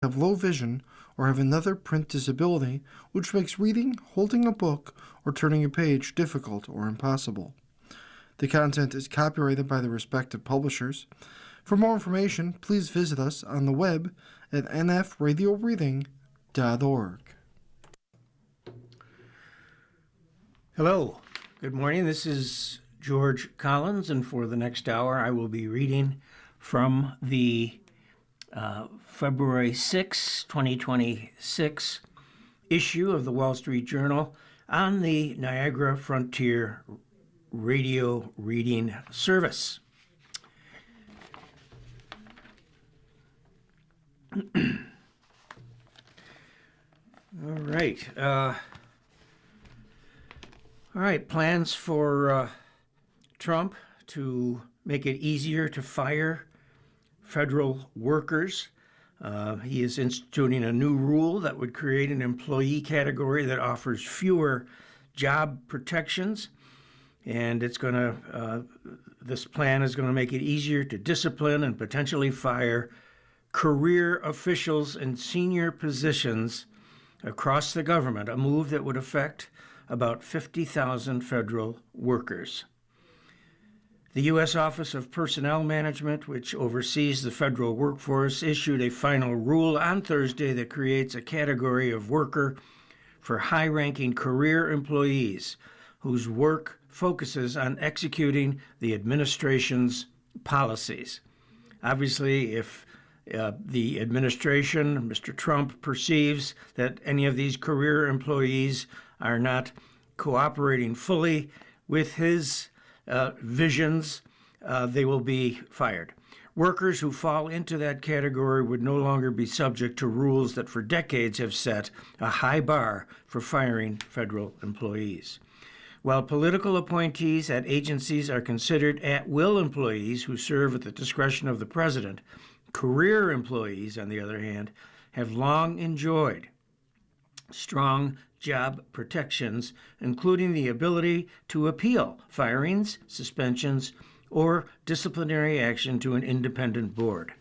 have low vision or have another print disability, which makes reading, holding a book, or turning a page difficult or impossible. The content is copyrighted by the respective publishers. For more information, please visit us on the web at nfradioreading.org. Hello, good morning. This is George Collins, and for the next hour I will be reading from the February 6, 2026 issue of the Wall Street Journal on the Niagara Frontier Radio Reading Service. All right, plans for Trump to make it easier to fire federal workers. He is instituting a new rule that would create an employee category that offers fewer job protections, and this plan is going to make it easier to discipline and potentially fire career officials in senior positions across the government, a move that would affect about 50,000 federal workers. The U.S. Office of Personnel Management, which oversees the federal workforce, issued a final rule on Thursday that creates a category of worker for high-ranking career employees whose work focuses on executing the administration's policies. Obviously, if the administration, Mr. Trump, perceives that any of these career employees are not cooperating fully with his visions, they will be fired. Workers who fall into that category would no longer be subject to rules that for decades have set a high bar for firing federal employees. While political appointees at agencies are considered at-will employees who serve at the discretion of the president, career employees, on the other hand, have long enjoyed strong job protections, including the ability to appeal firings, suspensions, or disciplinary action to an independent board.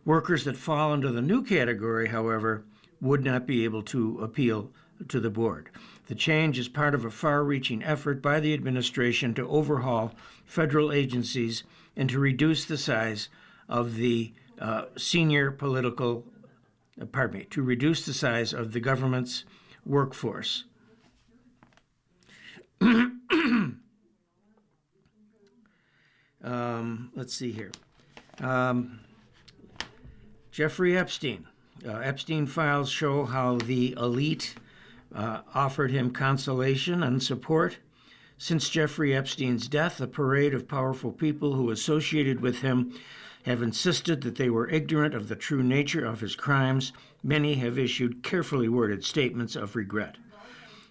Workers that fall into the new category, however, would not be able to appeal to the board. The change is part of a far-reaching effort by the administration to overhaul federal agencies and to reduce the size of the government's workforce. Let's see here. Jeffrey Epstein. Epstein files show how the elite offered him consolation and support. Since Jeffrey Epstein's death, a parade of powerful people who associated with him have insisted that they were ignorant of the true nature of his crimes. Many have issued carefully worded statements of regret.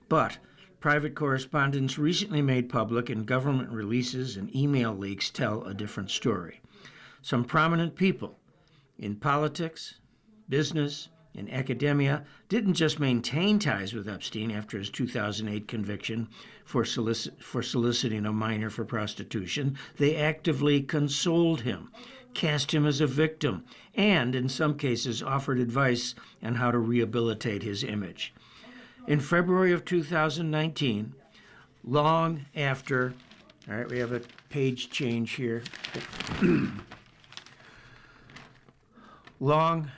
But private correspondence recently made public and government releases and email leaks tell a different story. Some prominent people in politics, business, and academia didn't just maintain ties with Epstein after his 2008 conviction for soliciting a minor for prostitution. They actively consoled him, cast him as a victim, and in some cases offered advice on how to rehabilitate his image. In February of 2019, long after, all right, we have a page change here. Long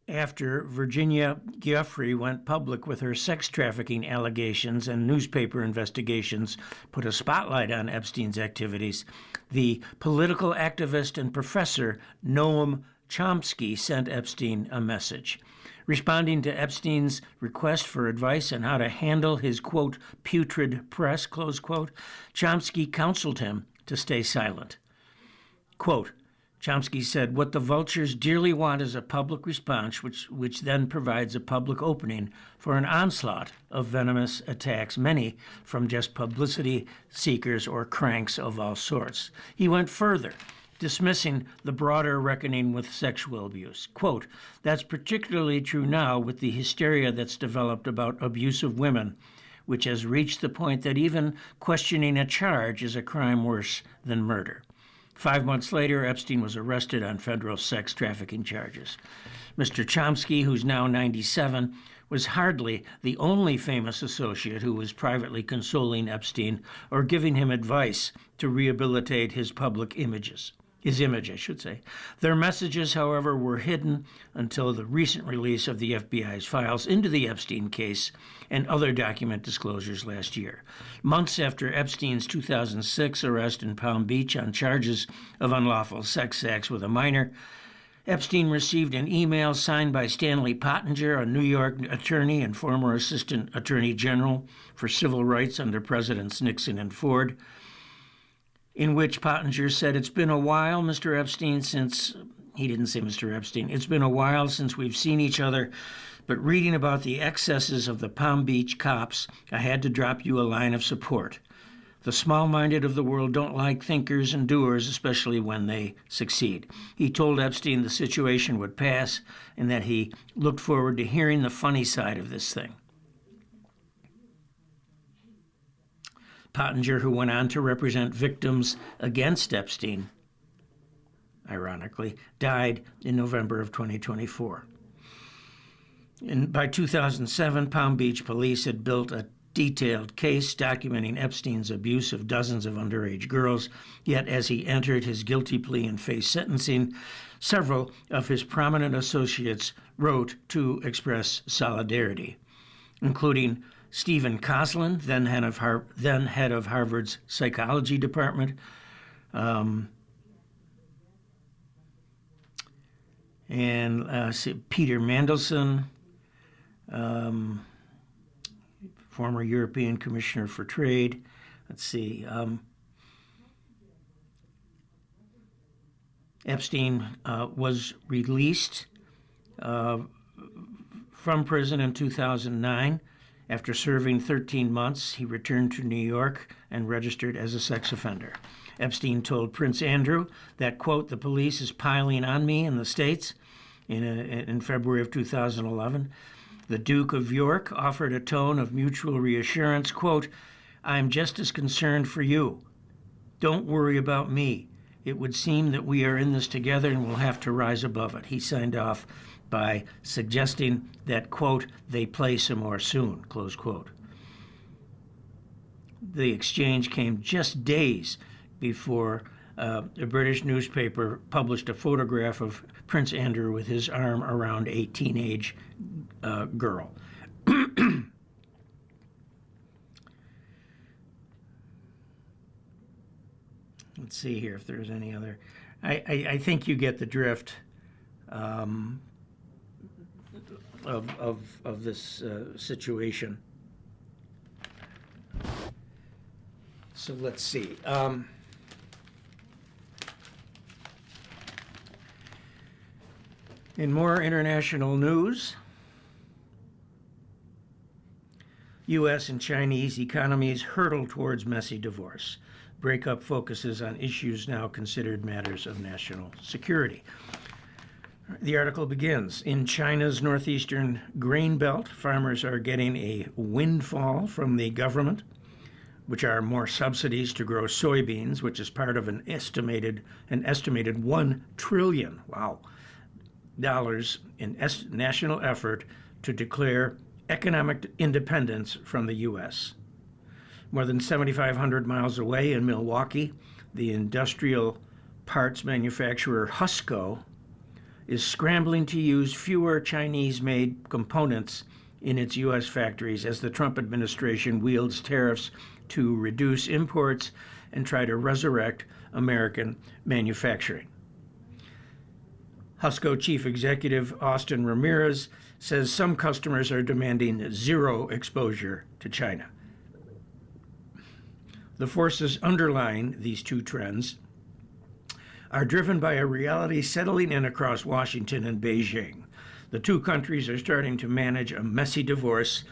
after Virginia Giuffre went public with her sex trafficking allegations and newspaper investigations put a spotlight on Epstein's activities, the political activist and professor Noam Chomsky sent Epstein a message. Responding to Epstein's request for advice on how to handle his, quote, putrid press, close quote, Chomsky counseled him to stay silent. Quote, Chomsky said, what the vultures dearly want is a public response, which then provides a public opening for an onslaught of venomous attacks, many from just publicity seekers or cranks of all sorts. He went further, dismissing the broader reckoning with sexual abuse. Quote, that's particularly true now with the hysteria that's developed about abuse of women, which has reached the point that even questioning a charge is a crime worse than murder. 5 months later, Epstein was arrested on federal sex trafficking charges. Mr. Chomsky, who's now 97, was hardly the only famous associate who was privately consoling Epstein or giving him advice to rehabilitate his public images. His image, I should say. Their messages, however, were hidden until the recent release of the FBI's files into the Epstein case and other document disclosures last year. Months after Epstein's 2006 arrest in Palm Beach on charges of unlawful sex acts with a minor, Epstein received an email signed by Stanley Pottinger, a New York attorney and former assistant attorney general for civil rights under Presidents Nixon and Ford, in which Pottinger said, "It's been a while, Mr. Epstein, since," he didn't say Mr. Epstein, "it's been a while since we've seen each other, but reading about the excesses of the Palm Beach cops, I had to drop you a line of support. The small-minded of the world don't like thinkers and doers, especially when they succeed." He told Epstein the situation would pass and that he looked forward to hearing the funny side of this thing. Pottinger, who went on to represent victims against Epstein, ironically, died in November of 2024. And by 2007, Palm Beach police had built a detailed case documenting Epstein's abuse of dozens of underage girls, yet as he entered his guilty plea and faced sentencing, several of his prominent associates wrote to express solidarity, including Stephen Koslin, then head of Harvard's psychology department, and Peter Mandelson, former European Commissioner for Trade. Epstein was released from prison in 2009. After serving 13 months, he returned to New York and registered as a sex offender. Epstein told Prince Andrew that, quote, "the police is piling on me in the States," in February of 2011. The Duke of York offered a tone of mutual reassurance, quote, "I'm just as concerned for you. Don't worry about me. It would seem that we are in this together and we'll have to rise above it." He signed off by suggesting that, quote, "they play some more soon," close quote. The exchange came just days before a British newspaper published a photograph of Prince Andrew with his arm around a teenage girl. Let's see here if there's any other. I think you get the drift of this situation. So let's see. In more international news, U.S. and Chinese economies hurtle towards messy divorce. Breakup focuses on issues now considered matters of national security. The article begins, in China's northeastern grain belt, farmers are getting a windfall from the government, which are more subsidies to grow soybeans, which is part of an estimated $1 trillion, dollars in national effort to declare economic independence from the U.S. More than 7,500 miles away in Milwaukee, the industrial parts manufacturer Husco is scrambling to use fewer Chinese-made components in its U.S. factories as the Trump administration wields tariffs to reduce imports and try to resurrect American manufacturing. Husco Chief Executive Austin Ramirez says some customers are demanding zero exposure to China. The forces underlying these two trends are driven by a reality settling in across Washington and Beijing. The two countries are starting to manage a messy divorce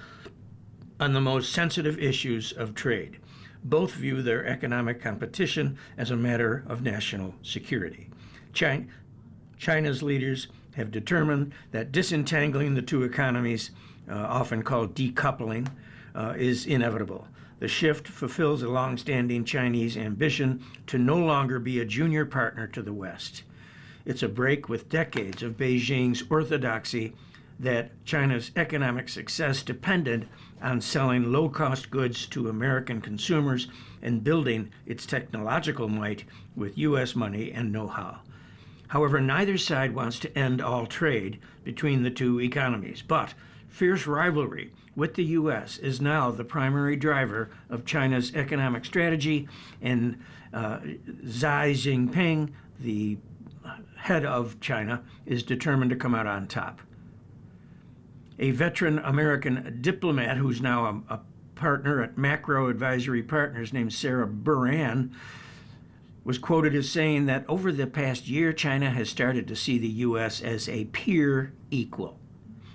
on the most sensitive issues of trade. Both view their economic competition as a matter of national security. China's leaders have determined that disentangling the two economies, often called decoupling, is inevitable. The shift fulfills a long-standing Chinese ambition to no longer be a junior partner to the West. It's a break with decades of Beijing's orthodoxy that China's economic success depended on selling low-cost goods to American consumers and building its technological might with U.S. money and know-how. However, neither side wants to end all trade between the two economies, but fierce rivalry with the U.S. is now the primary driver of China's economic strategy, and Xi Jinping, the head of China, is determined to come out on top. A veteran American diplomat who's now a partner at Macro Advisory Partners named Sarah Buran was quoted as saying that over the past year, China has started to see the U.S. as a peer equal.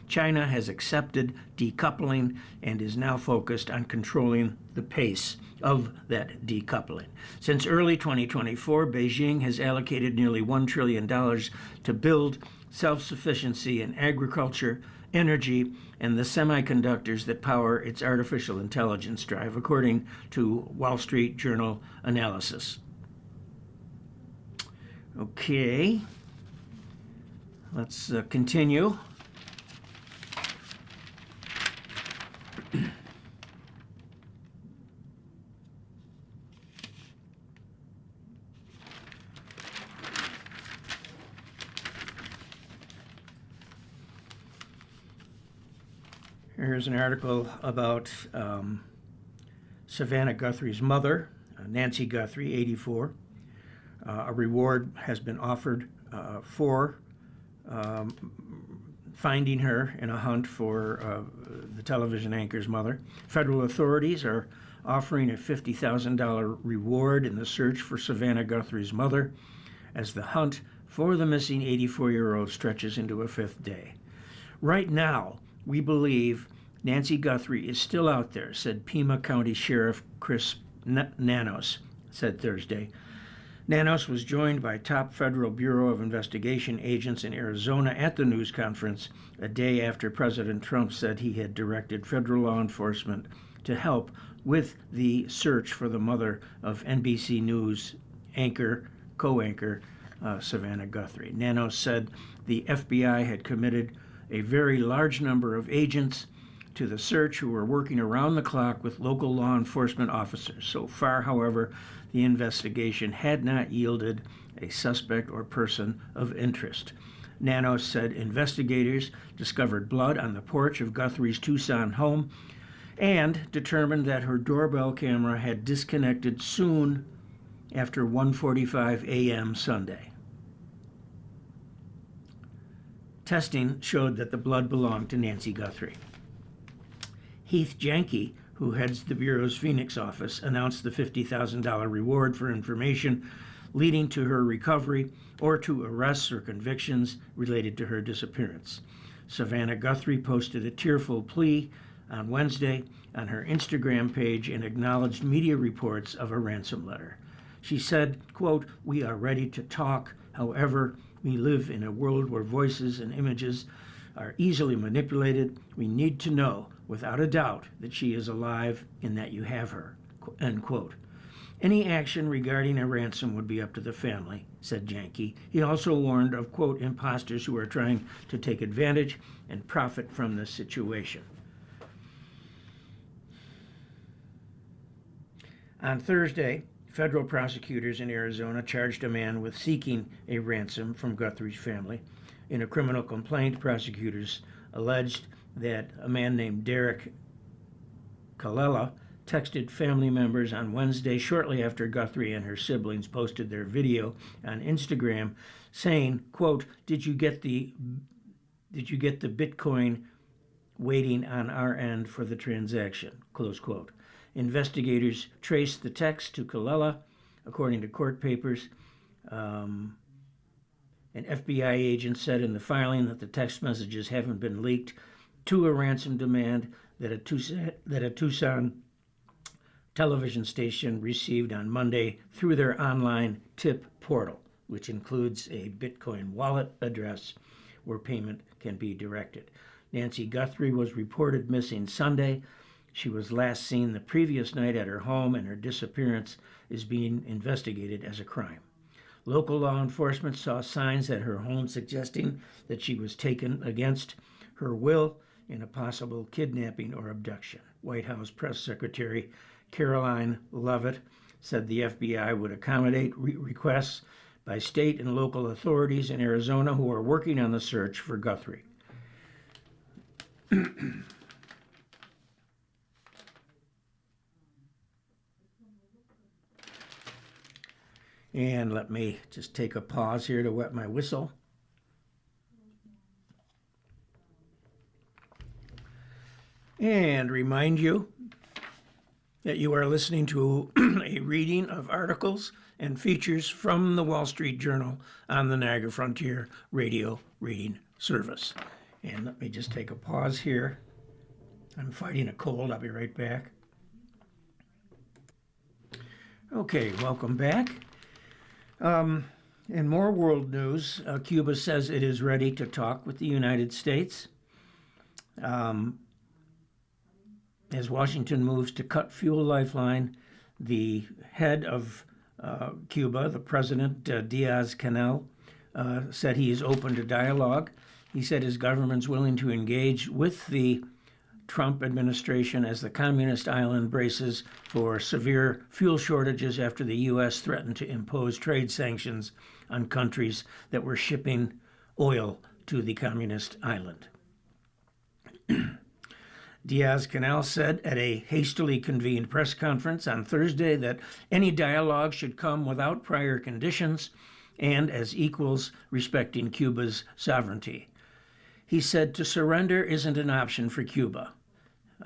China has accepted decoupling and is now focused on controlling the pace of that decoupling. Since early 2024, Beijing has allocated nearly $1 trillion to build self-sufficiency in agriculture, energy, and the semiconductors that power its artificial intelligence drive, according to Wall Street Journal analysis. Okay, let's continue. Here's an article about Savannah Guthrie's mother, Nancy Guthrie, 84. A reward has been offered for finding her in a hunt for the television anchor's mother. Federal authorities are offering a $50,000 reward in the search for Savannah Guthrie's mother as the hunt for the missing 84-year-old stretches into a fifth day. Right now, we believe Nancy Guthrie is still out there, said Pima County Sheriff Chris Nanos, said Thursday. Nanos was joined by top Federal Bureau of Investigation agents in Arizona at the news conference a day after President Trump said he had directed federal law enforcement to help with the search for the mother of NBC News co-anchor Savannah Guthrie. Nanos said the FBI had committed a very large number of agents to the search who were working around the clock with local law enforcement officers. So far, however, the investigation had not yielded a suspect or person of interest. Nanos said investigators discovered blood on the porch of Guthrie's Tucson home and determined that her doorbell camera had disconnected soon after 1:45 a.m. Sunday. Testing showed that the blood belonged to Nancy Guthrie. Heath Janke, who heads the Bureau's Phoenix office, announced the $50,000 reward for information leading to her recovery or to arrests or convictions related to her disappearance. Savannah Guthrie posted a tearful plea on Wednesday on her Instagram page and acknowledged media reports of a ransom letter. She said, quote, "We are ready to talk. However, we live in a world where voices and images are easily manipulated. We need to know, without a doubt, that she is alive and that you have her," end quote. Any action regarding a ransom would be up to the family, said Janke. He also warned of, quote, imposters who are trying to take advantage and profit from this situation. On Thursday, federal prosecutors in Arizona charged a man with seeking a ransom from Guthrie's family. In a criminal complaint, prosecutors alleged that a man named Derek Kallela texted family members on Wednesday shortly after Guthrie and her siblings posted their video on Instagram saying, quote, did you get the Bitcoin waiting on our end for the transaction, close quote. Investigators traced the text to Kallela, according to court papers. An FBI agent said in the filing that the text messages haven't been leaked to a ransom demand that a Tucson television station received on Monday through their online tip portal, which includes a Bitcoin wallet address where payment can be directed. Nancy Guthrie was reported missing Sunday. She was last seen the previous night at her home, and her disappearance is being investigated as a crime. Local law enforcement saw signs at her home suggesting that she was taken against her will in a possible kidnapping or abduction. White House Press Secretary Caroline Leavitt said the FBI would accommodate requests by state and local authorities in Arizona who are working on the search for Guthrie. And let me just take a pause here to wet my whistle. And remind you that you are listening to a reading of articles and features from the Wall Street Journal on the Niagara Frontier Radio Reading Service. And let me just take a pause here. I'm fighting a cold. I'll be right back. Okay, welcome back. In more world news, Cuba says it is ready to talk with the United States as Washington moves to cut fuel lifeline. The head of Cuba, the president, Diaz-Canel, said he is open to dialogue. He said his government's willing to engage with the Trump administration as the communist island braces for severe fuel shortages after the U.S. threatened to impose trade sanctions on countries that were shipping oil to the communist island. Diaz-Canel said at a hastily convened press conference on Thursday that any dialogue should come without prior conditions and as equals respecting Cuba's sovereignty. He said to surrender isn't an option for Cuba,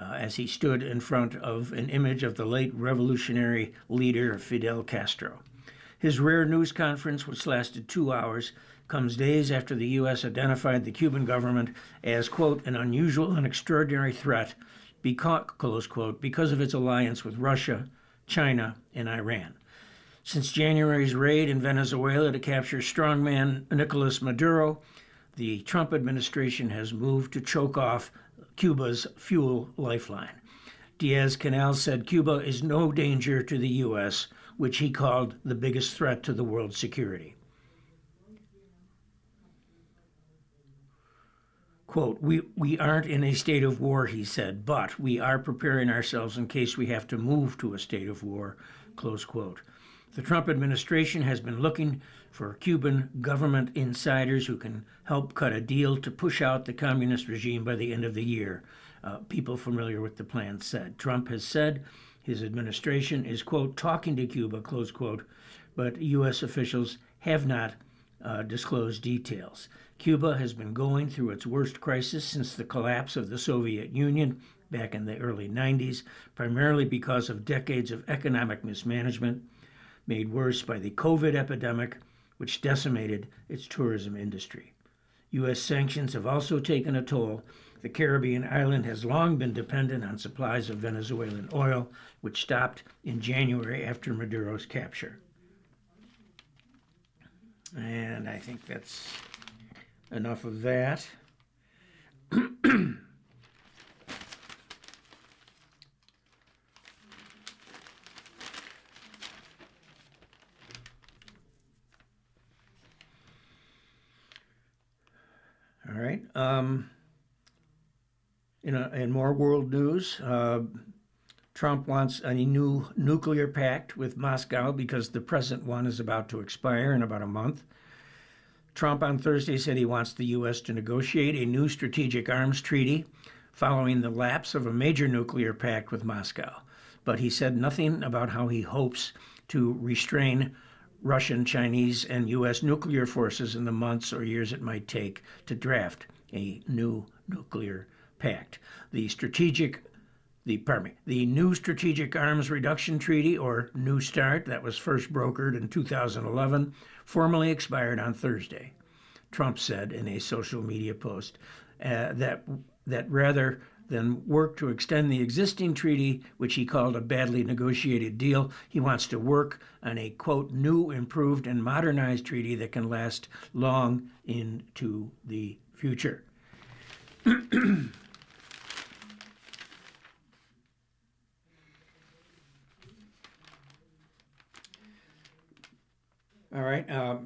as he stood in front of an image of the late revolutionary leader Fidel Castro. His rare news conference, which lasted 2 hours, comes days after the U.S. identified the Cuban government as, quote, an unusual and extraordinary threat, close quote, because of its alliance with Russia, China, and Iran. Since January's raid in Venezuela to capture strongman Nicolas Maduro, the Trump administration has moved to choke off Cuba's fuel lifeline. Diaz-Canel said Cuba is no danger to the U.S., which he called the biggest threat to the world's security. Quote, we aren't in a state of war, he said, but we are preparing ourselves in case we have to move to a state of war, close quote. The Trump administration has been looking for Cuban government insiders who can help cut a deal to push out the communist regime by the end of the year, people familiar with the plan said. Trump has said his administration is, quote, talking to Cuba, close quote, but U.S. officials have not disclosed details. Cuba has been going through its worst crisis since the collapse of the Soviet Union back in the early 90s, primarily because of decades of economic mismanagement, made worse by the COVID epidemic, which decimated its tourism industry. U.S. sanctions have also taken a toll. The Caribbean island has long been dependent on supplies of Venezuelan oil, which stopped in January after Maduro's capture. And I think that's enough of that. All right. In more world news, Trump wants a new nuclear pact with Moscow because the present one is about to expire in about a month. Trump on Thursday said he wants the U.S. to negotiate a new strategic arms treaty following the lapse of a major nuclear pact with Moscow. But he said nothing about how he hopes to restrain Russian, Chinese, and U.S. nuclear forces in the months or years it might take to draft a new nuclear pact. The new Strategic Arms Reduction Treaty, or New START, that was first brokered in 2011, formally expired on Thursday. Trump said in a social media post that rather than work to extend the existing treaty, which he called a badly negotiated deal, he wants to work on a, quote, new, improved, and modernized treaty that can last long into the future. All right.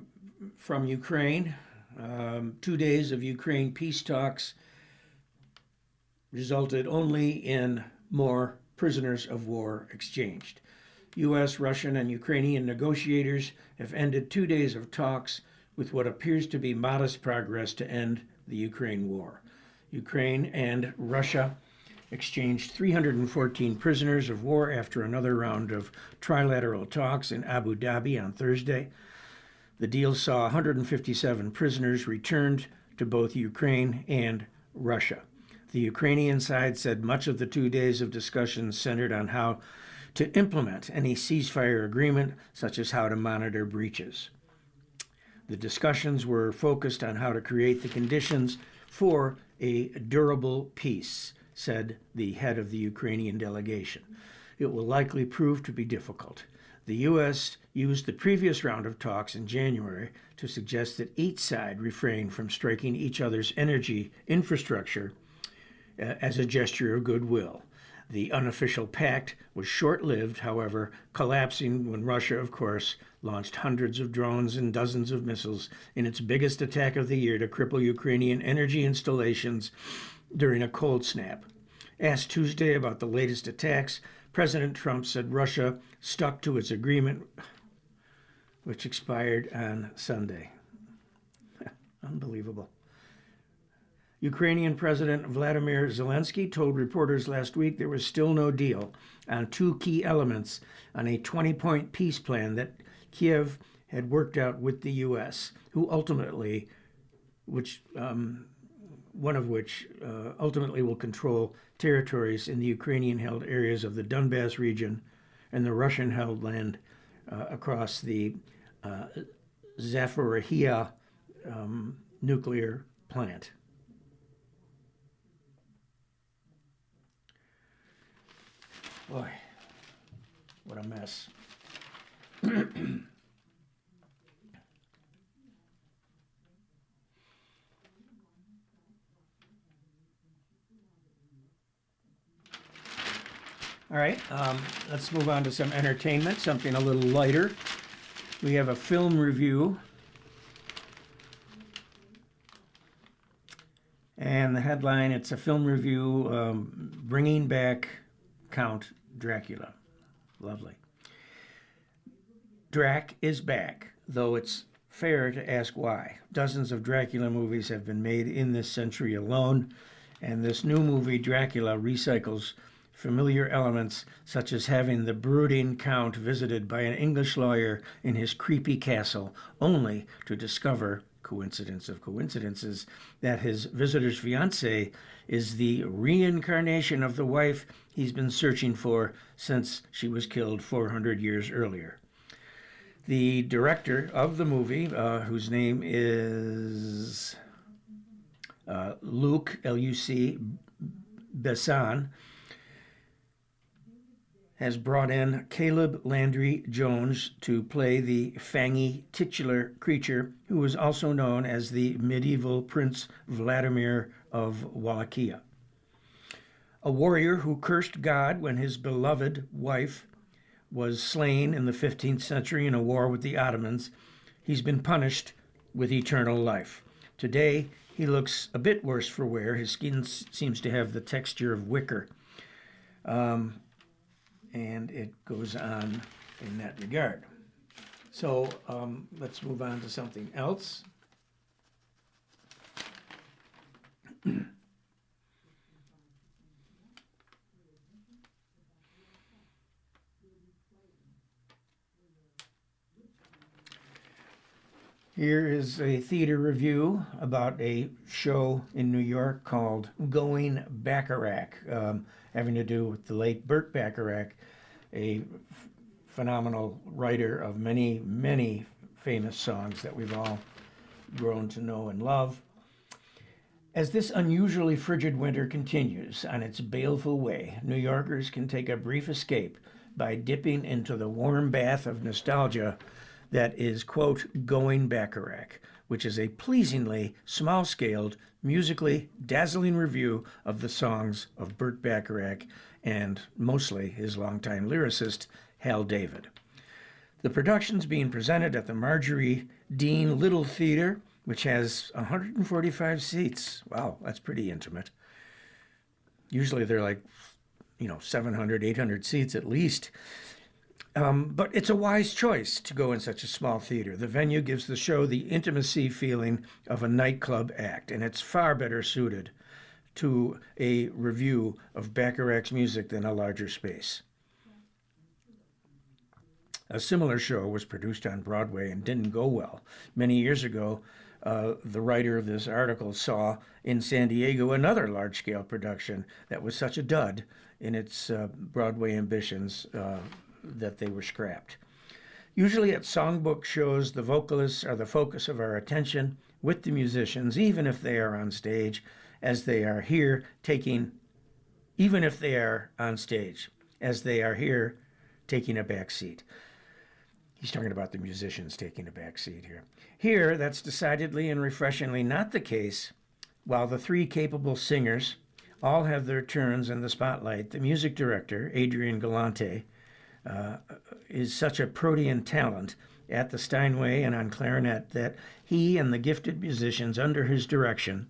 from Ukraine. 2 days of Ukraine peace talks resulted only in more prisoners of war exchanged. U.S., Russian, and Ukrainian negotiators have ended 2 days of talks with what appears to be modest progress to end the Ukraine war. Ukraine and Russia exchanged 314 prisoners of war after another round of trilateral talks in Abu Dhabi on Thursday. The deal saw 157 prisoners returned to both Ukraine and Russia. The Ukrainian side said much of the 2 days of discussions centered on how to implement any ceasefire agreement, such as how to monitor breaches. The discussions were focused on how to create the conditions for a durable peace, said the head of the Ukrainian delegation. It will likely prove to be difficult. The U.S. used the previous round of talks in January to suggest that each side refrain from striking each other's energy infrastructure as a gesture of goodwill. The unofficial pact was short-lived, however, collapsing when Russia, of course, launched hundreds of drones and dozens of missiles in its biggest attack of the year to cripple Ukrainian energy installations during a cold snap. Asked Tuesday about the latest attacks, President Trump said Russia stuck to its agreement, which expired on Sunday. Unbelievable. Ukrainian President Vladimir Zelensky told reporters last week there was still no deal on two key elements on a 20-point peace plan that Kiev had worked out with the U.S., one of which ultimately will control territories in the Ukrainian-held areas of the Donbas region and the Russian-held land across the Zaporizhzhia nuclear plant. Boy, what a mess. All right, let's move on to some entertainment, something a little lighter. We have a film review. And the headline, it's a film review, Bringing Back Count Dracula. Lovely. Drac is back, though it's fair to ask why. Dozens of Dracula movies have been made in this century alone, and this new movie, Dracula, recycles familiar elements such as having the brooding Count visited by an English lawyer in his creepy castle, only to discover, coincidence of coincidences, that his visitor's fiancée is the reincarnation of the wife he's been searching for since she was killed 400 years earlier. The director of the movie, whose name is Luc, L-U-C, Besson, has brought in Caleb Landry Jones to play the fangy titular creature, who was also known as the medieval Prince Vladimir of Wallachia. A warrior who cursed God when his beloved wife was slain in the 15th century in a war with the Ottomans, he's been punished with eternal life. Today, he looks a bit worse for wear. His skin seems to have the texture of wicker. And it goes on in that regard. So let's move on to something else. Here is a theater review about a show in New York called Going Bacharach, having to do with the late Burt Bacharach, a phenomenal writer of many, many famous songs that we've all grown to know and love. As this unusually frigid winter continues on its baleful way, New Yorkers can take a brief escape by dipping into the warm bath of nostalgia that is, quote, Going Bacharach, which is a pleasingly small-scaled, musically dazzling review of the songs of Burt Bacharach and mostly his longtime lyricist, Hal David. The production's being presented at the Marjorie Dean Little Theater, which has 145 seats. Wow, that's pretty intimate. Usually they're like, 700, 800 seats at least. But it's a wise choice to go in such a small theater. The venue gives the show the intimacy feeling of a nightclub act, and it's far better suited to a review of Bacharach's music than a larger space. A similar show was produced on Broadway and didn't go well. Many years ago, the writer of this article saw in San Diego another large-scale production that was such a dud in its Broadway ambitions that they were scrapped. Usually at songbook shows, the vocalists are the focus of our attention with the musicians, even if they are on stage, as they are here taking a back seat. He's talking about the musicians taking a back seat here. Here, that's decidedly and refreshingly not the case. While the three capable singers all have their turns in the spotlight, the music director, Adrian Galante, is such a protean talent at the Steinway and on clarinet that he and the gifted musicians under his direction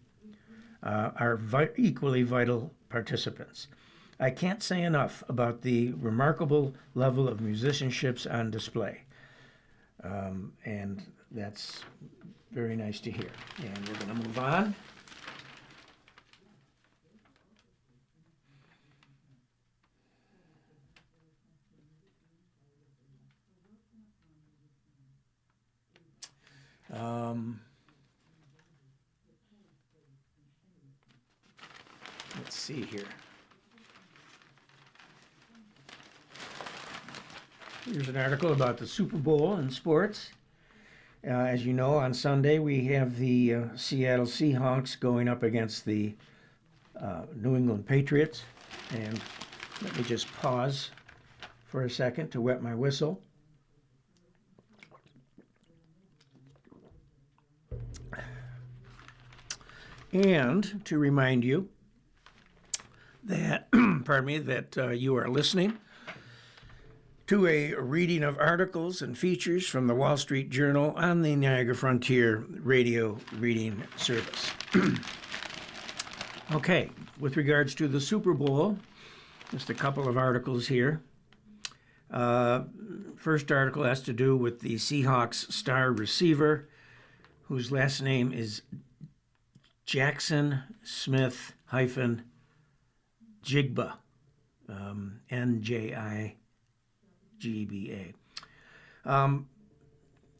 are equally vital participants. I can't say enough about the remarkable level of musicianships on display. And that's very nice to hear. And we're going to move on. Let's see here. Here's an article about the Super Bowl in sports. As you know, on Sunday we have the Seattle Seahawks going up against the New England Patriots. And let me just pause for a second to wet my whistle. And to remind you that, that you are listening to a reading of articles and features from the Wall Street Journal on the Niagara Frontier Radio Reading Service. Okay, with regards to the Super Bowl, just a couple of articles here. First article has to do with the Seahawks star receiver, whose last name is Jackson Smith -Jigba, Njigba.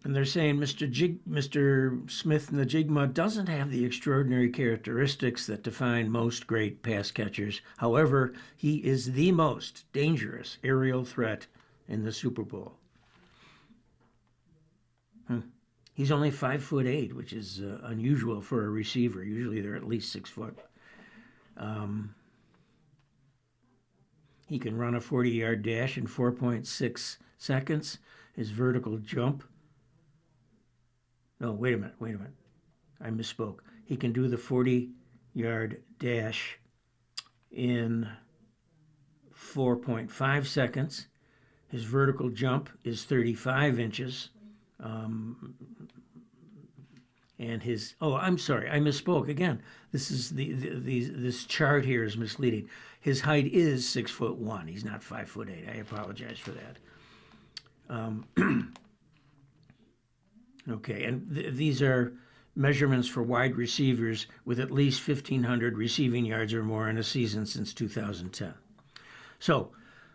And they're saying Mr. Smith-Njigba doesn't have the extraordinary characteristics that define most great pass catchers. However, he is the most dangerous aerial threat in the Super Bowl. He's only 5'8", which is unusual for a receiver. Usually they're at least 6 foot. He can run a 40-yard dash in 4.6 seconds. His vertical jump. No, wait a minute. I misspoke. He can do the 40-yard dash in 4.5 seconds. His vertical jump is 35 inches. And his, I'm sorry, I misspoke again. This is this chart here is misleading. His height is 6'1". He's not 5'8". I apologize for that. Okay, and these are measurements for wide receivers with at least 1,500 receiving yards or more in a season since 2010. So,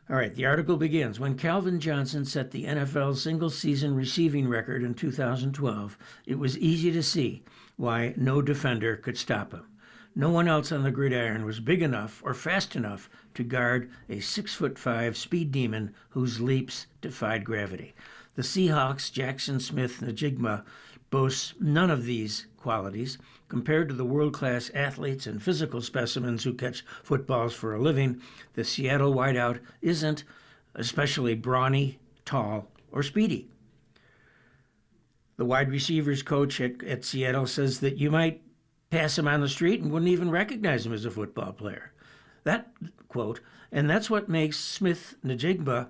all right, the article begins. When Calvin Johnson set the NFL single-season receiving record in 2012, it was easy to see why no defender could stop him. No one else on the gridiron was big enough or fast enough to guard a 6'5" speed demon whose leaps defied gravity. The Seahawks' Jackson Smith-Njigba boasts none of these qualities. Compared to the world-class athletes and physical specimens who catch footballs for a living, the Seattle wideout isn't especially brawny, tall, or speedy. The wide receivers coach at Seattle says that you might pass him on the street and wouldn't even recognize him as a football player. That, quote, and that's what makes Smith-Njigba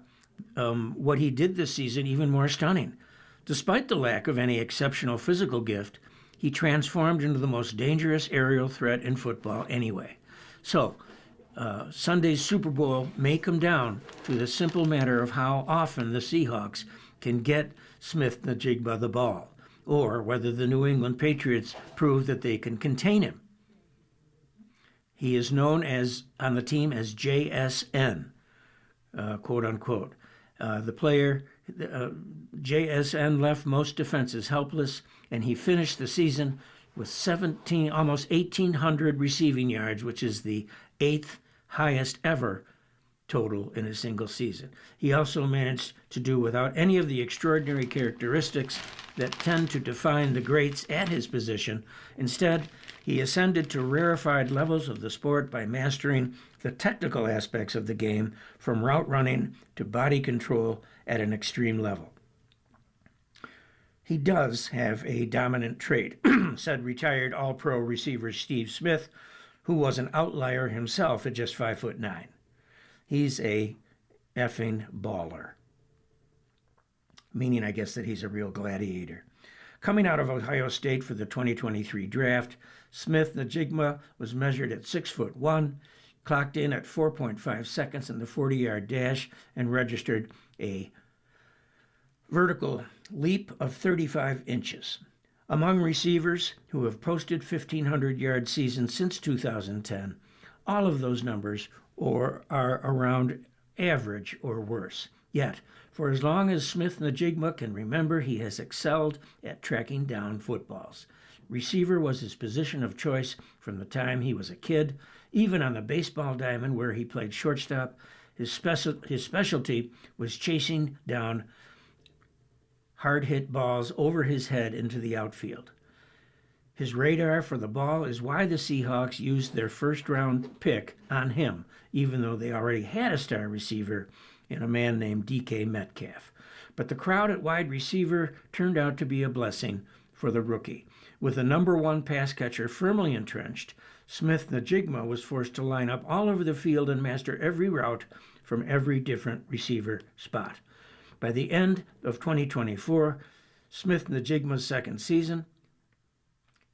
what he did this season even more stunning. Despite the lack of any exceptional physical gift, he transformed into the most dangerous aerial threat in football anyway. So, Sunday's Super Bowl may come down to the simple matter of how often the Seahawks can get Smith-Njigba the ball, or whether the New England Patriots prove that they can contain him. He is known on the team as JSN, quote unquote. The player, JSN, left most defenses helpless, and he finished the season with almost 1,800 receiving yards, which is the 8th highest ever total in a single season. He also managed to do without any of the extraordinary characteristics that tend to define the greats at his position. Instead, he ascended to rarefied levels of the sport by mastering the technical aspects of the game, from route running to body control at an extreme level. He does have a dominant trait, said retired All-Pro receiver Steve Smith, who was an outlier himself at just 5'9". He's a effing baller. Meaning, I guess, that he's a real gladiator. Coming out of Ohio State for the 2023 draft, Smith-Njigba was measured at 6'1", clocked in at 4.5 seconds in the 40-yard dash, and registered a vertical leap of 35 inches. Among receivers who have posted 1,500-yard seasons since 2010, all of those numbers are around average or worse. Yet, for as long as Smith-Njigba can remember, he has excelled at tracking down footballs. Receiver was his position of choice from the time he was a kid. Even on the baseball diamond where he played shortstop, his specialty was chasing down hard-hit balls over his head into the outfield. His radar for the ball is why the Seahawks used their first-round pick on him, even though they already had a star receiver in a man named DK Metcalf. But the crowd at wide receiver turned out to be a blessing for the rookie. With the number one pass catcher firmly entrenched, Smith-Njigba was forced to line up all over the field and master every route from every different receiver spot. By the end of 2024, Smith-Njigba's second season,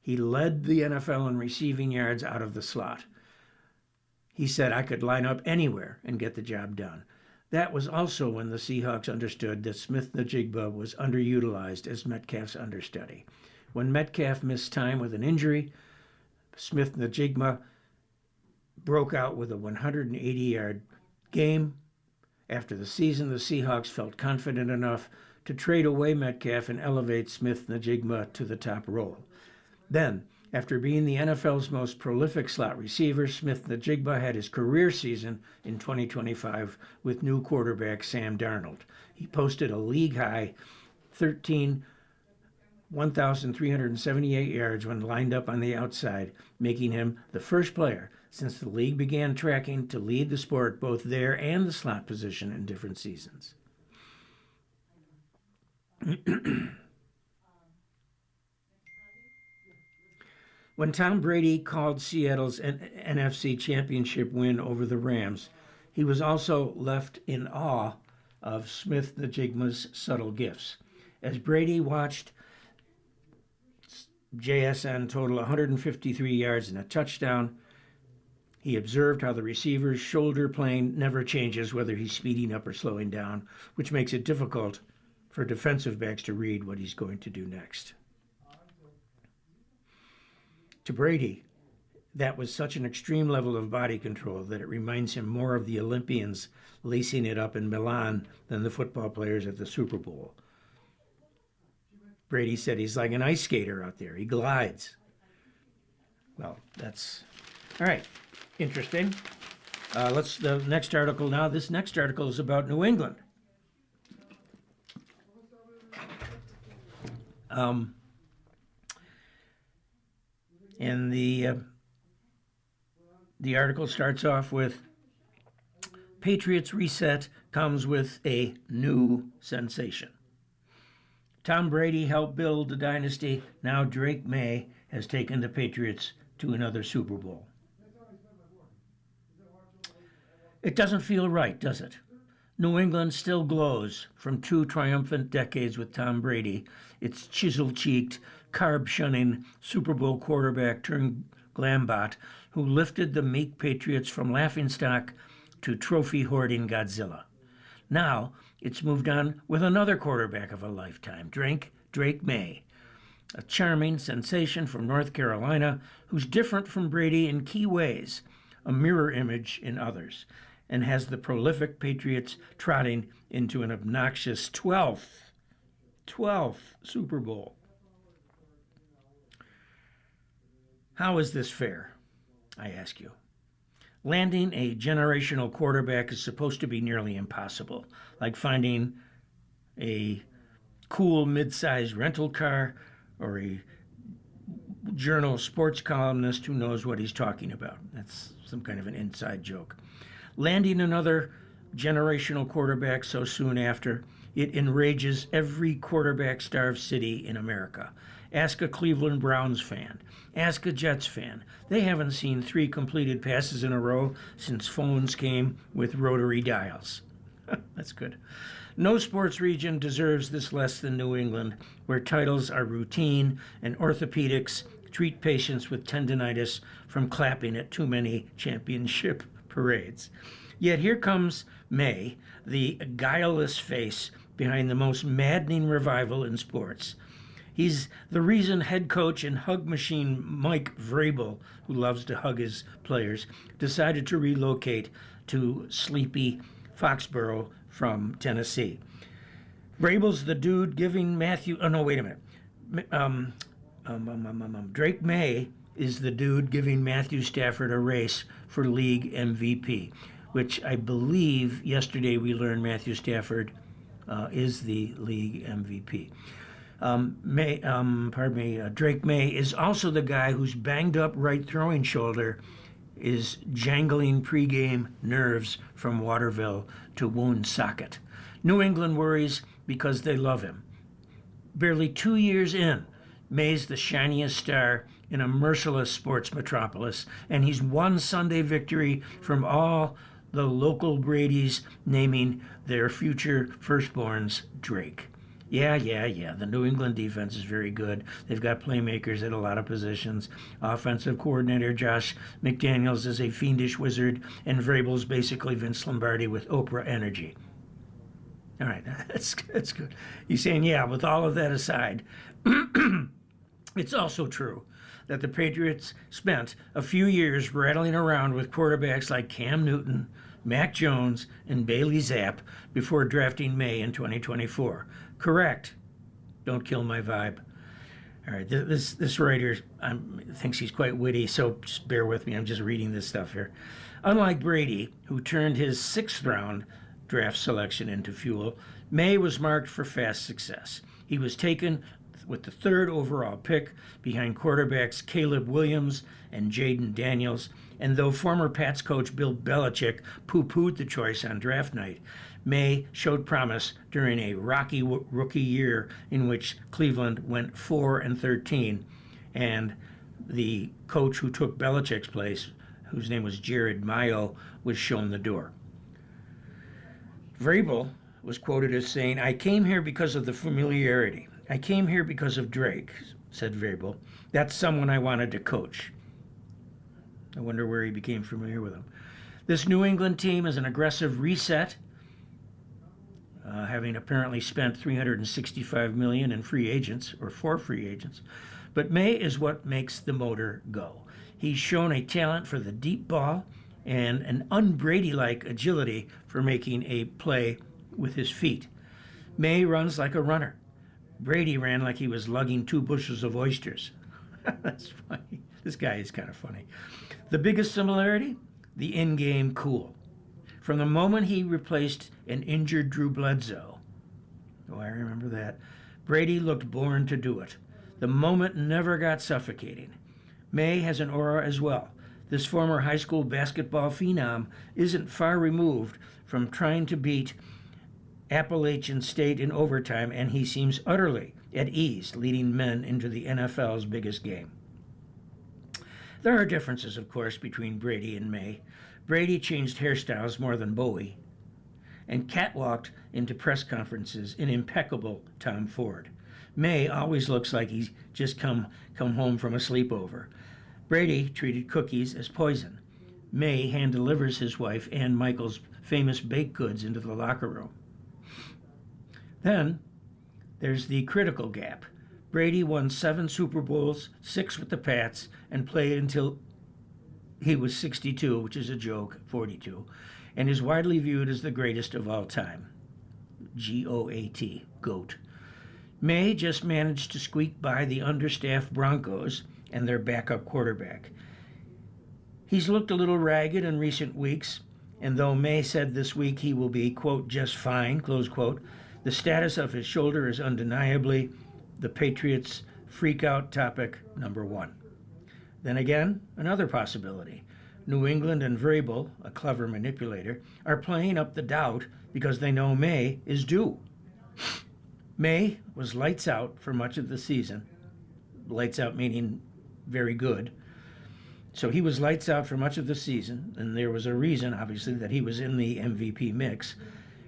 he led the NFL in receiving yards out of the slot. He said, "I could line up anywhere and get the job done." That was also when the Seahawks understood that Smith-Njigba was underutilized as Metcalf's understudy. When Metcalf missed time with an injury, Smith-Njigba broke out with a 180-yard game. After the season, the Seahawks felt confident enough to trade away Metcalf and elevate Smith-Njigba to the top role. Then, after being the NFL's most prolific slot receiver, Smith-Njigba had his career season in 2025 with new quarterback Sam Darnold. He posted a league-high 1,378 yards when lined up on the outside, making him the first player since the league began tracking to lead the sport both there and the slot position in different seasons. When Tom Brady called Seattle's NFC Championship win over the Rams, he was also left in awe of Smith-Njigba's subtle gifts. As Brady watched JSN total 153 yards and a touchdown, he observed how the receiver's shoulder plane never changes whether he's speeding up or slowing down, which makes it difficult for defensive backs to read what he's going to do next. To Brady, that was such an extreme level of body control that it reminds him more of the Olympians lacing it up in Milan than the football players at the Super Bowl. Brady said he's like an ice skater out there. He glides. Well, that's all right. Interesting. The next article now. This next article is about New England. And the article starts off with, Patriots reset comes with a new sensation. Tom Brady helped build the dynasty. Now Drake May has taken the Patriots to another Super Bowl. It doesn't feel right, does it? New England still glows from 2 triumphant decades with Tom Brady, its chisel-cheeked, carb-shunning Super Bowl quarterback turned glambot who lifted the meek Patriots from laughingstock to trophy-hoarding Godzilla. Now it's moved on with another quarterback of a lifetime, Drake May, a charming sensation from North Carolina who's different from Brady in key ways, a mirror image in others, and has the prolific Patriots trotting into an obnoxious 12th Super Bowl. How is this fair, I ask you? Landing a generational quarterback is supposed to be nearly impossible, like finding a cool mid-sized rental car or a journal sports columnist who knows what he's talking about. That's some kind of an inside joke. Landing another generational quarterback so soon after, it enrages every quarterback-starved city in America. Ask a Cleveland Browns fan. Ask a Jets fan. They haven't seen 3 completed passes in a row since phones came with rotary dials. That's good. No sports region deserves this less than New England, where titles are routine and orthopedics treat patients with tendinitis from clapping at too many championship parades. Yet here comes May, the guileless face behind the most maddening revival in sports. He's the reason head coach and hug machine Mike Vrabel, who loves to hug his players, decided to relocate to sleepy Foxborough from Tennessee. Vrabel's the dude giving Matthew... Oh, no, wait a minute. Drake May is the dude giving Matthew Stafford a race for league MVP, which I believe yesterday we learned Matthew Stafford is the league MVP. Drake May is also the guy whose banged up right throwing shoulder is jangling pregame nerves from Waterville to Woonsocket. New England worries because they love him. Barely 2 years in, May's the shiniest star in a merciless sports metropolis, and he's one Sunday victory from all the local Bradys naming their future firstborns Drake. Yeah. The New England defense is very good. They've got playmakers at a lot of positions. Offensive coordinator Josh McDaniels is a fiendish wizard, and Vrabel's basically Vince Lombardi with Oprah energy. All right, that's good. He's saying, yeah, with all of that aside, it's also true that the Patriots spent a few years rattling around with quarterbacks like Cam Newton, Mac Jones, and Bailey Zapp before drafting May in 2024. Correct. Don't kill my vibe. All right, this writer thinks he's quite witty, so just bear with me. I'm just reading this stuff here. Unlike Brady, who turned his 6th-round draft selection into fuel, May was marked for fast success. He was taken with the 3rd overall pick behind quarterbacks Caleb Williams and Jaden Daniels, and though former Pats coach Bill Belichick poo-pooed the choice on draft night, May showed promise during a rocky rookie year in which Cleveland went 4-13, and the coach who took Belichick's place, whose name was Jared Mayo, was shown the door. Vrabel was quoted as saying, "I came here because of the familiarity. I came here because of Drake," said Vrabel. "That's someone I wanted to coach." I wonder where he became familiar with him. This New England team is an aggressive reset, having apparently spent $365 million in free agents, or for free agents. But May is what makes the motor go. He's shown a talent for the deep ball and an un-Brady-like agility for making a play with his feet. May runs like a runner. Brady ran like he was lugging 2 bushels of oysters. That's funny. This guy is kind of funny. The biggest similarity? The in-game cool. From the moment he replaced an injured Drew Bledsoe, oh, I remember that, Brady looked born to do it. The moment never got suffocating. May has an aura as well. This former high school basketball phenom isn't far removed from trying to beat Appalachian State in overtime, and he seems utterly at ease leading men into the NFL's biggest game. There are differences, of course, between Brady and May. Brady changed hairstyles more than Bowie, and catwalked into press conferences in impeccable Tom Ford. May always looks like he's just come home from a sleepover. Brady treated cookies as poison. May hand-delivers his wife Ann Michaels' famous baked goods into the locker room. Then there's the critical gap. Brady won 7 Super Bowls, 6 with the Pats, and played until he was 62, which is a joke, 42, and is widely viewed as the greatest of all time. G-O-A-T, GOAT. May just managed to squeak by the understaffed Broncos and their backup quarterback. He's looked a little ragged in recent weeks, and though May said this week he will be, quote, just fine, close quote, the status of his shoulder is undeniably the Patriots' freak-out topic number 1. Then again, another possibility. New England and Vrabel, a clever manipulator, are playing up the doubt because they know May is due. May was lights out for much of the season. Lights out meaning very good. So he was lights out for much of the season, and there was a reason, obviously, that he was in the MVP mix.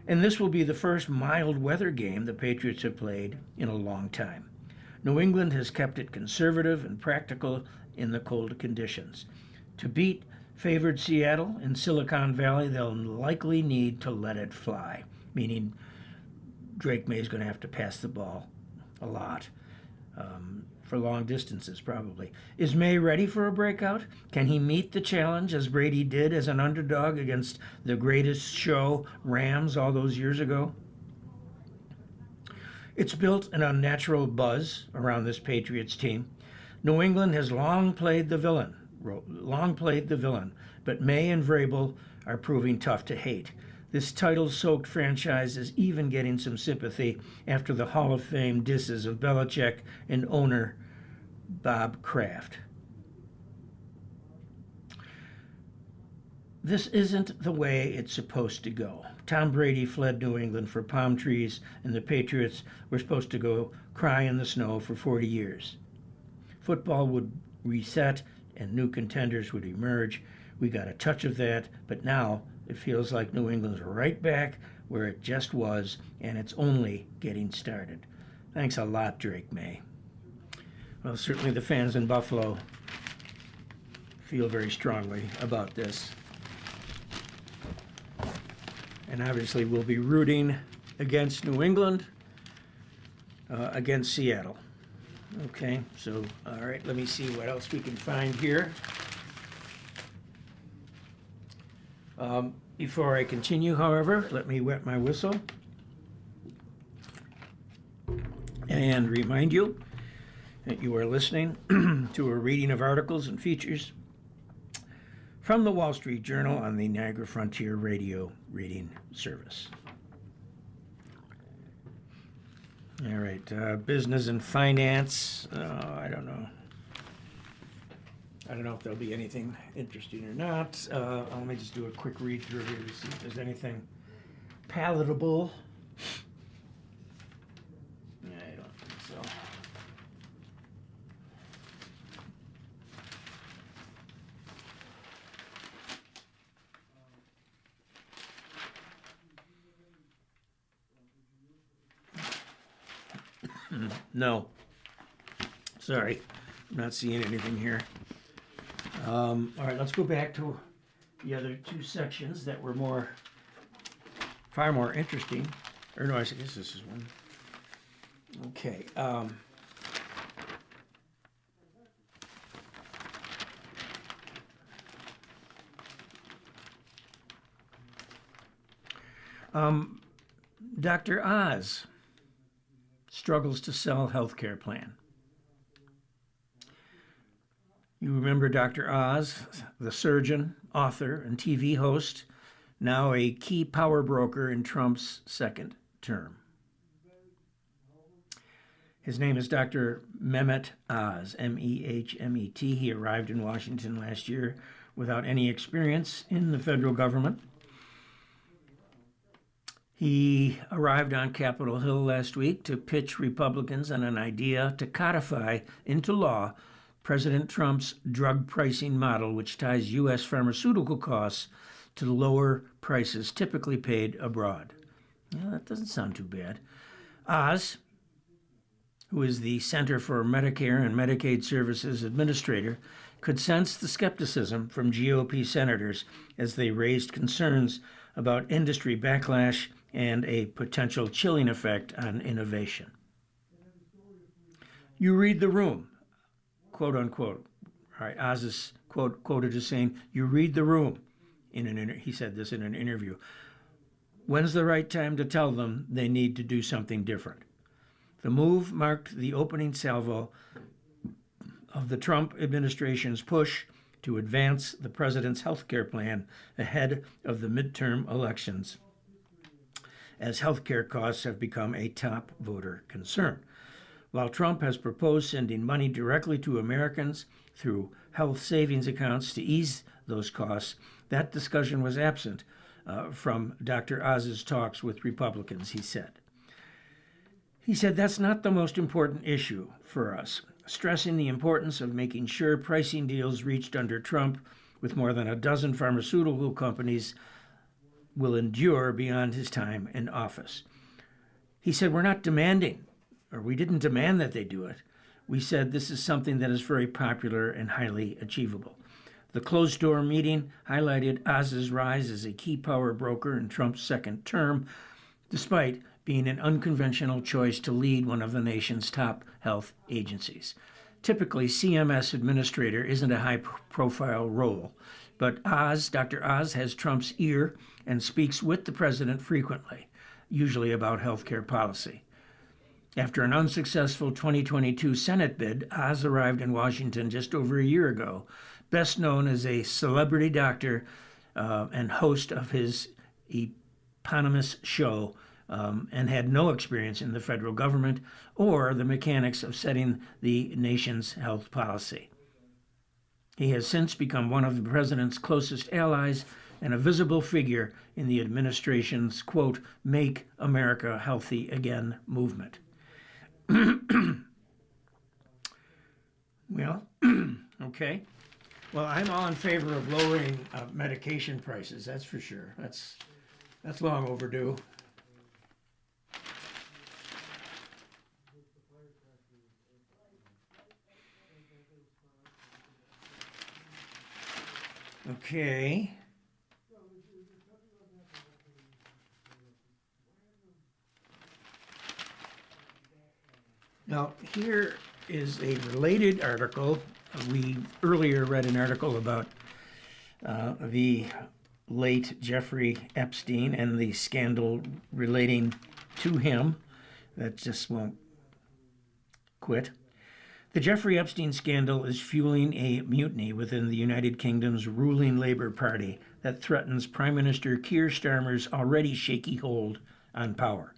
And this will be the first mild weather game the Patriots have played in a long time. New England has kept it conservative and practical in the cold conditions. To beat favored Seattle in Silicon Valley, they'll likely need to let it fly, meaning Drake May is going to have to pass the ball a lot, for long distances probably. Is May ready for a breakout? Can he meet the challenge as Brady did as an underdog against the greatest show, Rams, all those years ago? It's built an unnatural buzz around this Patriots team. New England has long played the villain, but May and Vrabel are proving tough to hate. This title-soaked franchise is even getting some sympathy after the Hall of Fame disses of Belichick and owner Bob Kraft. This isn't the way it's supposed to go. Tom Brady fled New England for palm trees, and the Patriots were supposed to go cry in the snow for 40 years. Football would reset, and new contenders would emerge. We got a touch of that, but now it feels like New England's right back where it just was, and it's only getting started. Thanks a lot, Drake May. Well, certainly the fans in Buffalo feel very strongly about this. And obviously we'll be rooting against New England, against Seattle. Okay, so, all right, let me see what else we can find here. Before I continue, however, let me wet my whistle and remind you that you are listening to a reading of articles and features from the Wall Street Journal on the Niagara Frontier Radio Reading Service. All right, business and finance. I don't know. I don't know if there'll be anything interesting or not. Let me just do a quick read through here to see if there's anything palatable. I don't think so. No. Sorry, I'm not seeing anything here. All right, let's go back to the other two sections that were far more interesting. Or no, I guess this is one. Okay. Dr. Oz struggles to sell healthcare plan. You remember Dr. Oz, the surgeon, author, and TV host, now a key power broker in Trump's second term. His name is Dr. Mehmet Oz, M-E-H-M-E-T. He arrived in Washington last year without any experience in the federal government. He arrived on Capitol Hill last week to pitch Republicans on an idea to codify into law President Trump's drug pricing model, which ties U.S. pharmaceutical costs to lower prices typically paid abroad. Well, that doesn't sound too bad. Oz, who is the Center for Medicare and Medicaid Services Administrator, could sense the skepticism from GOP senators as they raised concerns about industry backlash and a potential chilling effect on innovation. You read the room, quote unquote. All right, Oz is quoted as saying, "You read the room." He said this in an interview. When's the right time to tell them they need to do something different? The move marked the opening salvo of the Trump administration's push to advance the president's health care plan ahead of the midterm elections, as health care costs have become a top voter concern. While Trump has proposed sending money directly to Americans through health savings accounts to ease those costs, that discussion was absent from Dr. Oz's talks with Republicans, he said. He said that's not the most important issue for us, stressing the importance of making sure pricing deals reached under Trump with more than a dozen pharmaceutical companies will endure beyond his time in office. He said, we're not demanding, or we didn't demand that they do it. We said this is something that is very popular and highly achievable. The closed-door meeting highlighted Oz's rise as a key power broker in Trump's second term, despite being an unconventional choice to lead one of the nation's top health agencies. Typically, CMS administrator isn't a high-profile role, but Dr. Oz has Trump's ear and speaks with the president frequently, usually about healthcare policy. After an unsuccessful 2022 Senate bid, Oz arrived in Washington just over a year ago, best known as a celebrity doctor and host of his eponymous show, and had no experience in the federal government or the mechanics of setting the nation's health policy. He has since become one of the president's closest allies and a visible figure in the administration's, quote, "Make America Healthy Again" movement. Well, okay. Well, I'm all in favor of lowering medication prices, that's for sure. That's long overdue. Okay. Now, here is a related article. We earlier read an article about the late Jeffrey Epstein and the scandal relating to him that just won't quit. The Jeffrey Epstein scandal is fueling a mutiny within the United Kingdom's ruling Labour Party that threatens Prime Minister Keir Starmer's already shaky hold on power.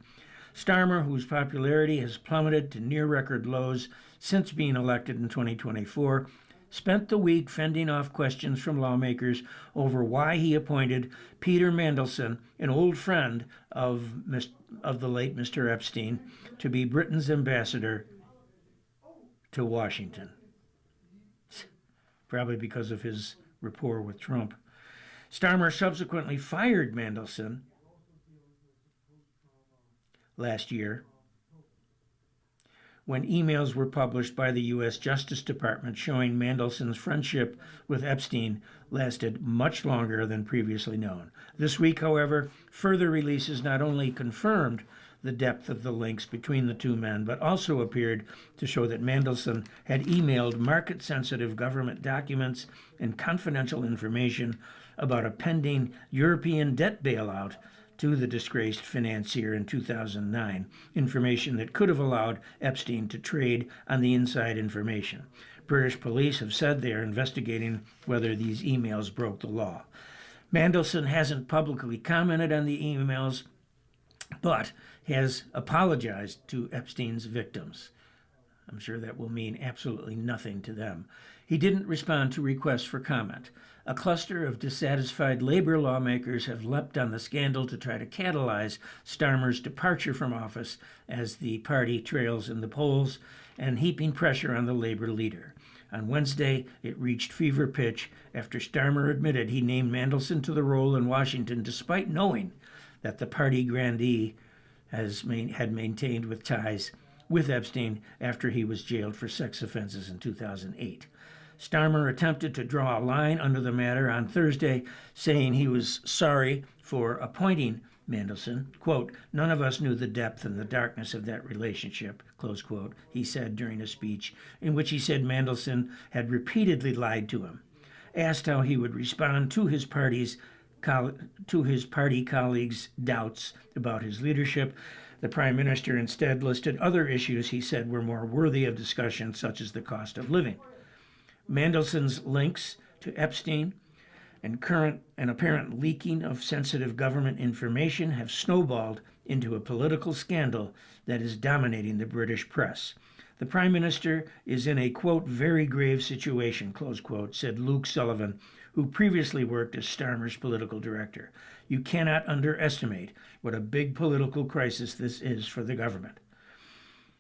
Starmer, whose popularity has plummeted to near-record lows since being elected in 2024, spent the week fending off questions from lawmakers over why he appointed Peter Mandelson, an old friend of the late Mr. Epstein, to be Britain's ambassador to Washington, probably because of his rapport with Trump. Starmer subsequently fired Mandelson last year when emails were published by the U.S. Justice Department showing Mandelson's friendship with Epstein lasted much longer than previously known. This week, however, further releases not only confirmed the depth of the links between the two men, but also appeared to show that Mandelson had emailed market-sensitive government documents and confidential information about a pending European debt bailout to the disgraced financier in 2009, information that could have allowed Epstein to trade on the inside information. British police have said they are investigating whether these emails broke the law. Mandelson hasn't publicly commented on the emails, but has apologized to Epstein's victims. I'm sure that will mean absolutely nothing to them. He didn't respond to requests for comment. A cluster of dissatisfied labor lawmakers have leapt on the scandal to try to catalyze Starmer's departure from office as the party trails in the polls and heaping pressure on the labor leader. On Wednesday, it reached fever pitch after Starmer admitted he named Mandelson to the role in Washington despite knowing that the party grandee had maintained with ties with Epstein after he was jailed for sex offenses in 2008. Starmer attempted to draw a line under the matter on Thursday, saying he was sorry for appointing Mandelson. Quote, "None of us knew the depth and the darkness of that relationship," close quote, he said during a speech in which he said Mandelson had repeatedly lied to him. Asked how he would respond to his party colleagues' doubts about his leadership, the prime minister instead listed other issues he said were more worthy of discussion, such as the cost of living. Mandelson's links to Epstein and apparent leaking of sensitive government information have snowballed into a political scandal that is dominating the British press. The Prime Minister is in a, quote, very grave situation, close quote, said Luke Sullivan, who previously worked as Starmer's political director. You cannot underestimate what a big political crisis this is for the government.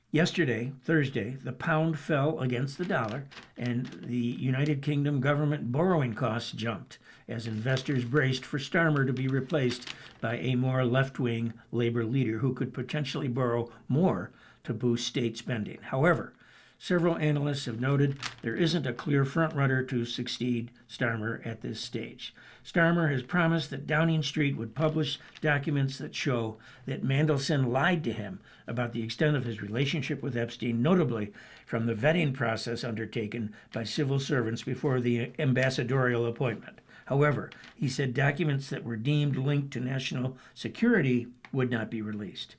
Yesterday, Thursday, the pound fell against the dollar, and the United Kingdom government borrowing costs jumped as investors braced for Starmer to be replaced by a more left-wing Labour leader who could potentially borrow more to boost state spending. However, several analysts have noted there isn't a clear front-runner to succeed Starmer at this stage. Starmer has promised that Downing Street would publish documents that show that Mandelson lied to him about the extent of his relationship with Epstein, notably from the vetting process undertaken by civil servants before the ambassadorial appointment. However, he said documents that were deemed linked to national security would not be released.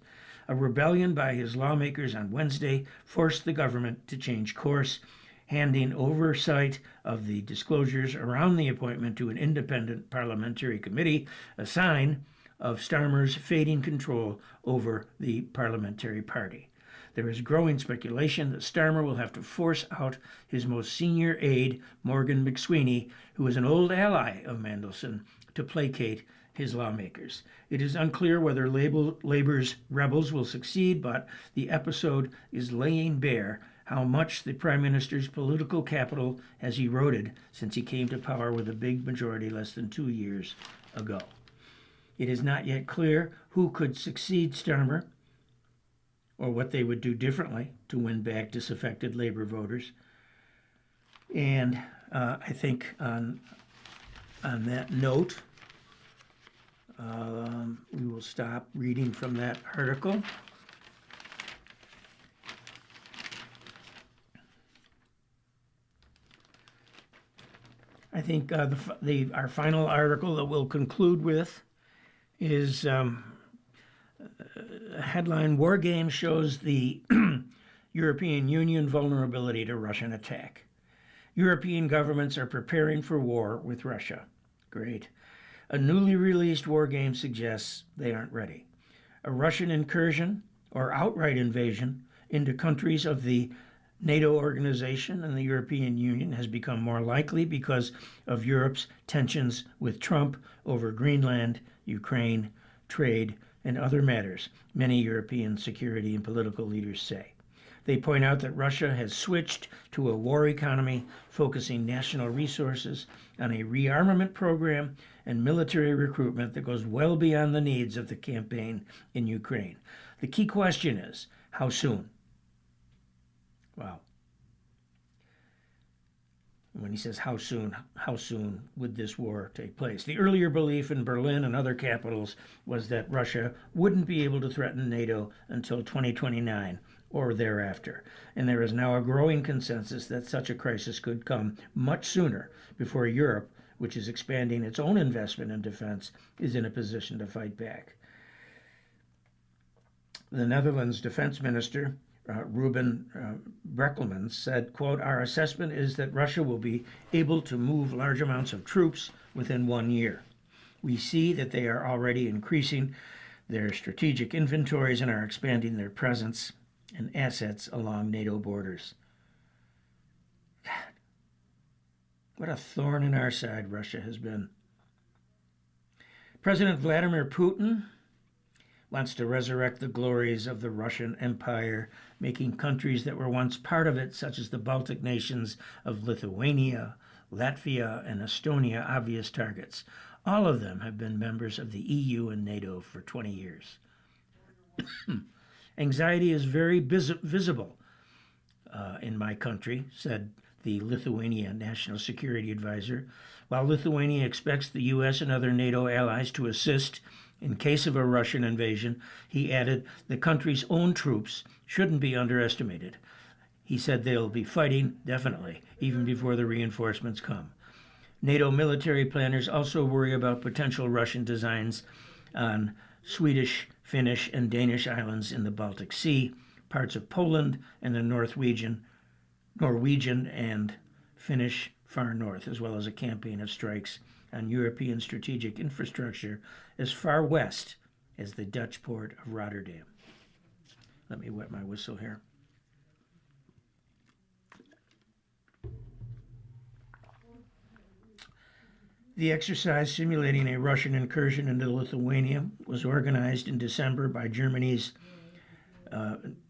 A rebellion by his lawmakers on Wednesday forced the government to change course, handing oversight of the disclosures around the appointment to an independent parliamentary committee, a sign of Starmer's fading control over the parliamentary party. There is growing speculation that Starmer will have to force out his most senior aide, Morgan McSweeney, who is an old ally of Mandelson, to placate his lawmakers. It is unclear whether Labour's rebels will succeed, but the episode is laying bare how much the Prime Minister's political capital has eroded since he came to power with a big majority less than 2 years ago. It is not yet clear who could succeed Starmer or what they would do differently to win back disaffected Labour voters. And I think on that note, we will stop reading from that article. I think our final article that we'll conclude with is a headline: War Games shows the European Union vulnerability to Russian attack. European governments are preparing for war with Russia. Great. A newly released war game suggests they aren't ready. A Russian incursion or outright invasion into countries of the NATO organization and the European Union has become more likely because of Europe's tensions with Trump over Greenland, Ukraine, trade, and other matters, many European security and political leaders say. They point out that Russia has switched to a war economy, focusing national resources on a rearmament program and military recruitment that goes well beyond the needs of the campaign in Ukraine. The key question is, how soon? Wow. When he says how soon would this war take place? The earlier belief in Berlin and other capitals was that Russia wouldn't be able to threaten NATO until 2029 or thereafter. And there is now a growing consensus that such a crisis could come much sooner, before Europe, which is expanding its own investment in defense, is in a position to fight back. The Netherlands Defense Minister, Ruben Brekelmans, said, quote, "Our assessment is that Russia will be able to move large amounts of troops within 1 year. We see that they are already increasing their strategic inventories and are expanding their presence and assets along NATO borders." God, what a thorn in our side Russia has been. President Vladimir Putin wants to resurrect the glories of the Russian Empire, making countries that were once part of it, such as the Baltic nations of Lithuania, Latvia, and Estonia, obvious targets. All of them have been members of the EU and NATO for 20 years. Anxiety is very visible in my country, said the Lithuania National Security Advisor. While Lithuania expects the U.S. and other NATO allies to assist in case of a Russian invasion, he added the country's own troops shouldn't be underestimated. He said they'll be fighting, definitely, even before the reinforcements come. NATO military planners also worry about potential Russian designs on Swedish, Finnish, and Danish islands in the Baltic Sea, parts of Poland, and the Norwegian and Finnish far north, as well as a campaign of strikes on European strategic infrastructure as far west as the Dutch port of Rotterdam. Let me wet my whistle here. The exercise simulating a Russian incursion into Lithuania was organized in December by Germany's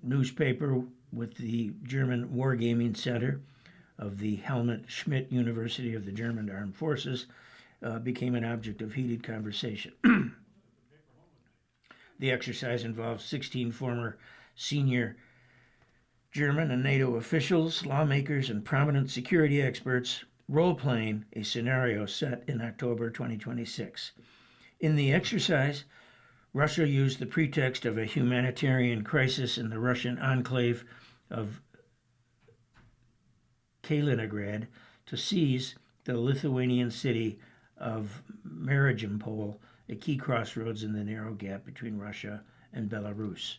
newspaper with the German Wargaming Center of the Helmut Schmidt University of the German Armed Forces, became an object of heated conversation. The exercise involved 16 former senior German and NATO officials, lawmakers, and prominent security experts role-playing a scenario set in October 2026. In the exercise, Russia used the pretext of a humanitarian crisis in the Russian enclave of Kaliningrad to seize the Lithuanian city of Marijampol, a key crossroads in the narrow gap between Russia and Belarus.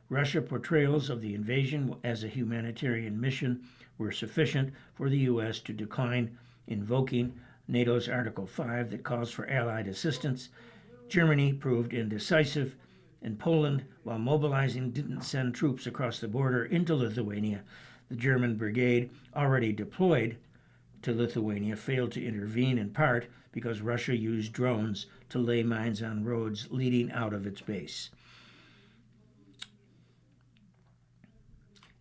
Russia portrayals of the invasion as a humanitarian mission were sufficient for the U.S. to decline invoking NATO's Article 5 that calls for Allied assistance. Germany proved indecisive, and Poland, while mobilizing, didn't send troops across the border into Lithuania. The German brigade, already deployed to Lithuania, failed to intervene in part because Russia used drones to lay mines on roads leading out of its base.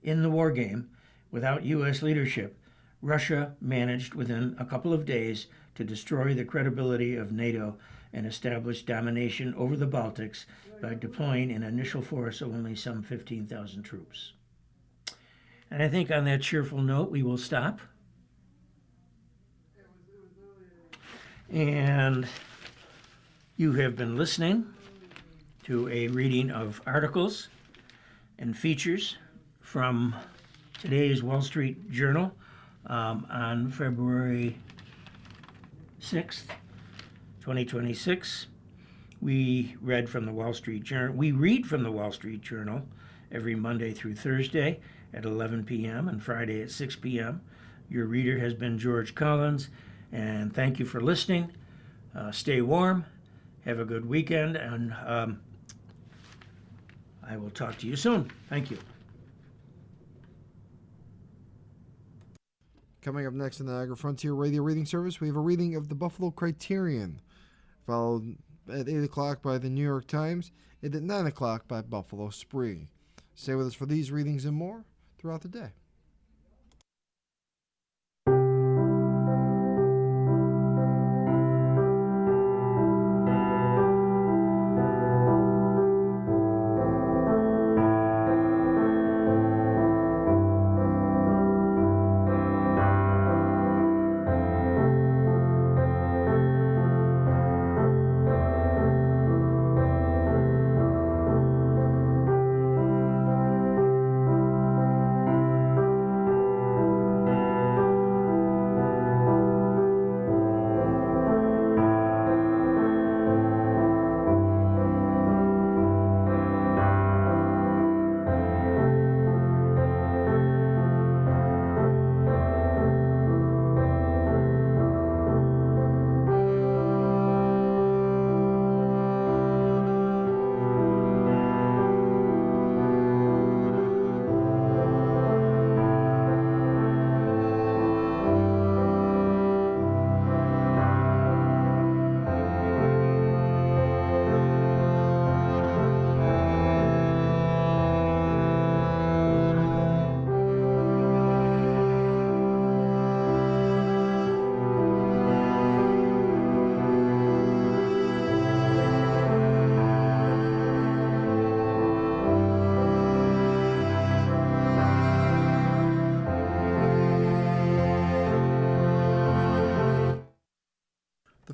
In the war game, without U.S. leadership, Russia managed within a couple of days to destroy the credibility of NATO and establish domination over the Baltics by deploying an initial force of only some 15,000 troops. And I think on that cheerful note, we will stop. And you have been listening to a reading of articles and features from today's Wall Street Journal on February 6th, 2026. We read from the Wall Street Journal. We read from the Wall Street Journal every Monday through Thursday at 11 p.m. and Friday at 6 p.m. Your reader has been George Collins, and thank you for listening. Stay warm. Have a good weekend, and I will talk to you soon. Thank you. Coming up next in the Niagara Frontier Radio Reading Service, we have a reading of the Buffalo Criterion, followed at 8 o'clock by the New York Times, and at 9 o'clock by Buffalo Spree. Stay with us for these readings and more throughout the day.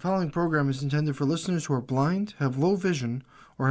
The following program is intended for listeners who are blind, have low vision, or have